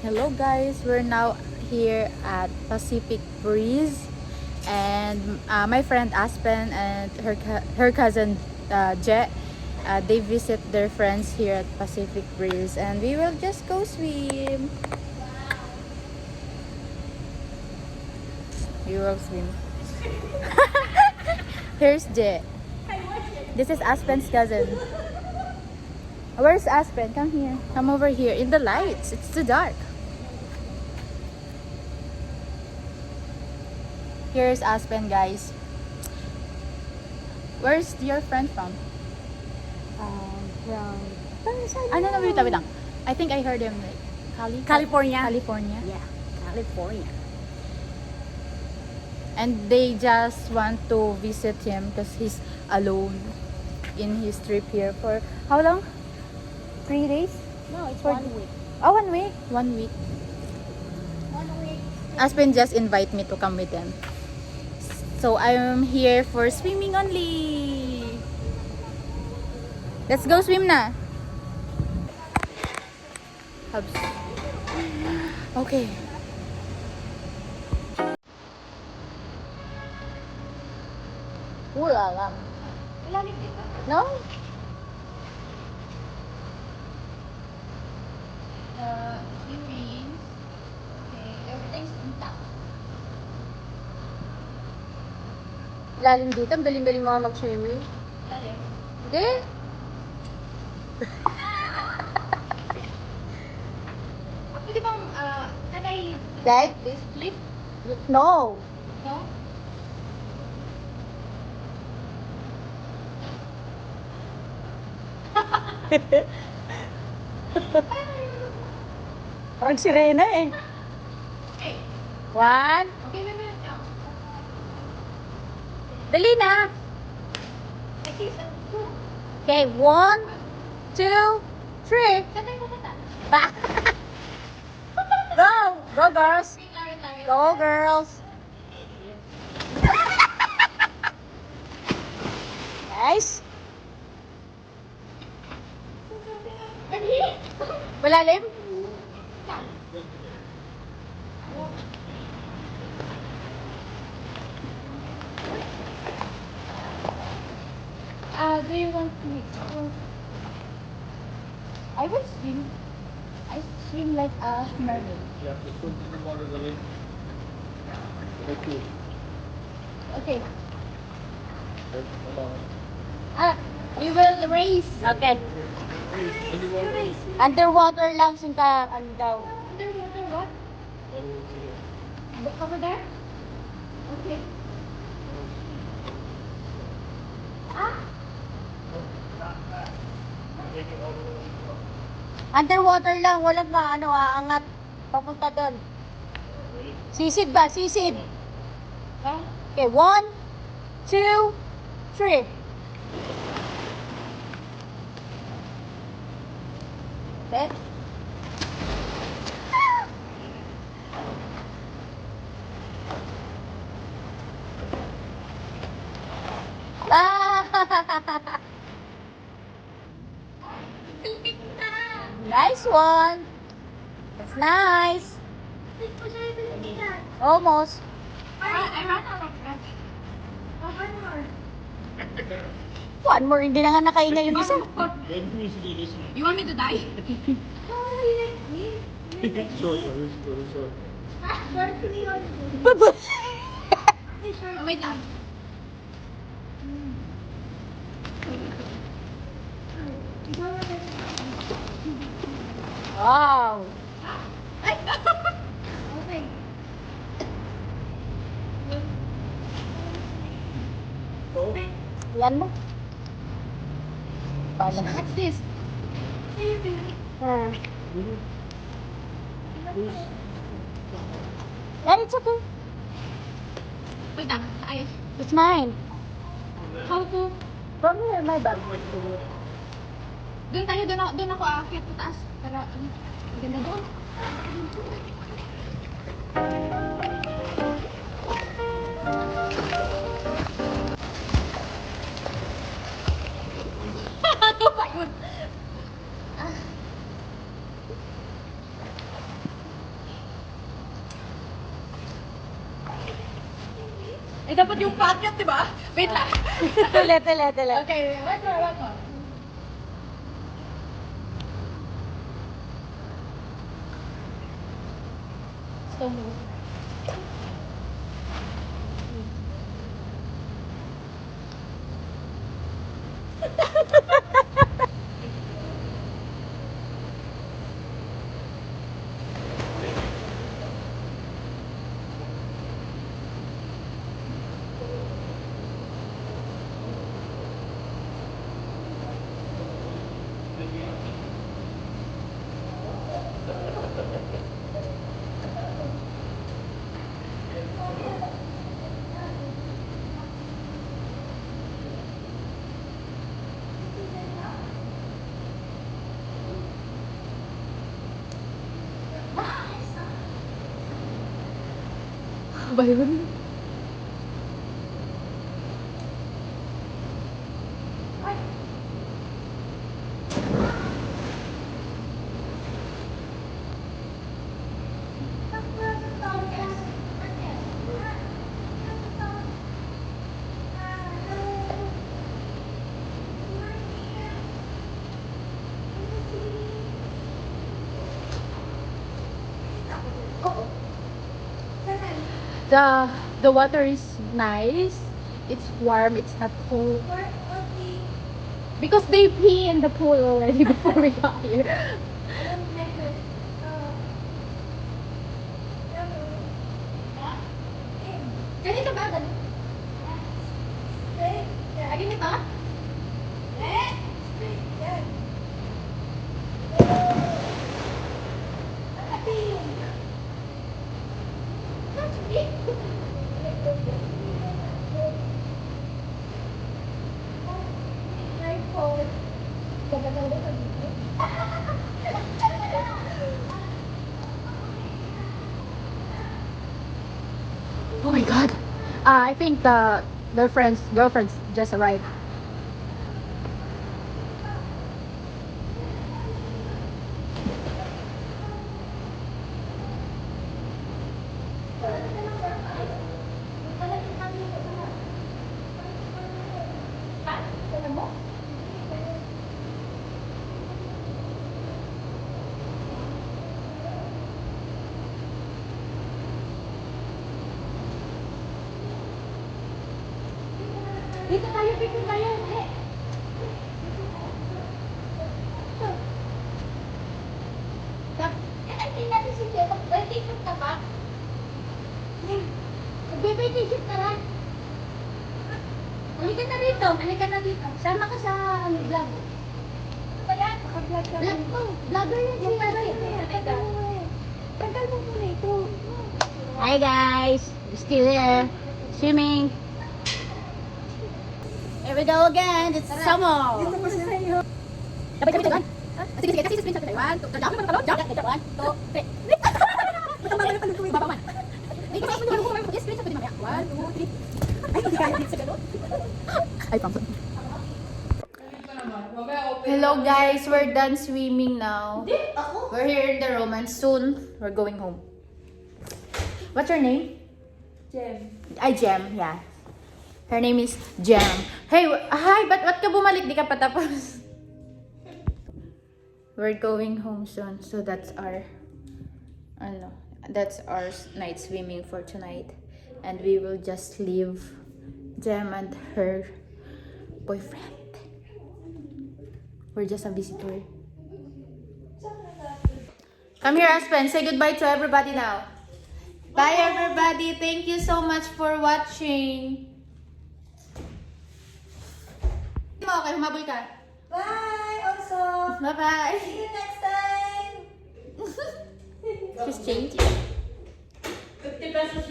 Hello guys, we're now here at Pacific Breeze, and my friend Aspen and her cousin Jet, they visit their friends here at Pacific Breeze, and we will just go swim. We will swim. Here's Jet. This is Aspen's cousin. Where's Aspen? Come here. Come over here. In the lights. It's too dark. Here's Aspen, guys. Where's your friend from? From No, wait lang. I think I heard him like California. California. Yeah, California. And they just want to visit him because he's alone in his trip here for how long? 3 days? No, it's For- 1 week. Oh, 1 week. 1 week. 1 week. Aspen just invite me to come with them. So I'm here for swimming only. Let's go swim na. Hubs. Okay. Wala lang. Ilalim dito. No? Swimming. Okay, everything's intact. Lalim dito. Ang galing-galing mga mag-swimming. Ilalim. Hindi. Pwede bang, can I Dad? this flip? No. No? Parang sirena eh. Okay. 1. Okay, wait. Dali na. Okay, 1, 2, 3. Saan mo punta? Go! Go, girls! Tayo. Go, girls! Nice! Malalim? Do you want me to? I will swim. I swim like a mermaid. Yeah, the food in the water, the lake. Okay. Okay. Hold We will race. Okay. on. Underwater lang sinta ano daw. Underwater what? Look over there? Okay. Underwater lang, walang aangat papunta doon. Sisid ba? Sisid. Okay, 1, 2, 3. Okay. Ah! Nice one. That's nice. Almost. I ran out of breath. One more. One more, hindi na nga nakainga yung isa. You want me to die? Short, very short. Wait lang. Wow. Okay. Yan mo. Paano? What's this? Ah. Yeah, it's okay. Wait lang. It's mine. How to? From here, my bag. Doon ako aakyat sa taas. Para, ganda doon. dapat yung packet, di ba? Wait lang. Ulit. Okay, one more. Stone. Ba yun? The water is nice. It's warm. It's not cold. Because they pee in the pool already before we got here. Ganito ba? Ganito? Ganito? Yan. Oh my god. I think their girlfriends just arrived. Dito tayo, picture tayo. Ay, natin si Jetta. Ay, t-shirt ka ba? Nagbe-t-shirt ka lang. Halika na dito. Halika na dito. Sama ka sa vlog. Ano ba yan? Naka-vlog ka. Vlog ko. Vlogger yan siya. Tagal mo muna ito. Hi guys, still here, swimming. Here we go again. It's summer. Dito pa sila yun. Sabay. Sige, kasi screenshot ko. 1, 2, 3. Jump. 1, 2, 3. Baba man. Dito sa mo ko screenshot ko din mamaya. 1, 2, 3. Ay, hindi kaya dito sa gano'n. Ay, pang. Hello guys, we're done swimming now. We're here in the room and soon we're going home. What's your name? Jem. Jem, yeah. Her name is Jem. Hey, hi, ba't ka bumalik? Di ka pa tapos. We're going home soon, so that's our night swimming for tonight. And we will just leave Jem and her boyfriend. We're just a visitor. Come here, Aspen. Say goodbye to everybody now. Bye, everybody. Thank you so much for watching. Okay, humabol ka. Bye also. Bye-bye. See you next time. She's changing. 50 pesos yung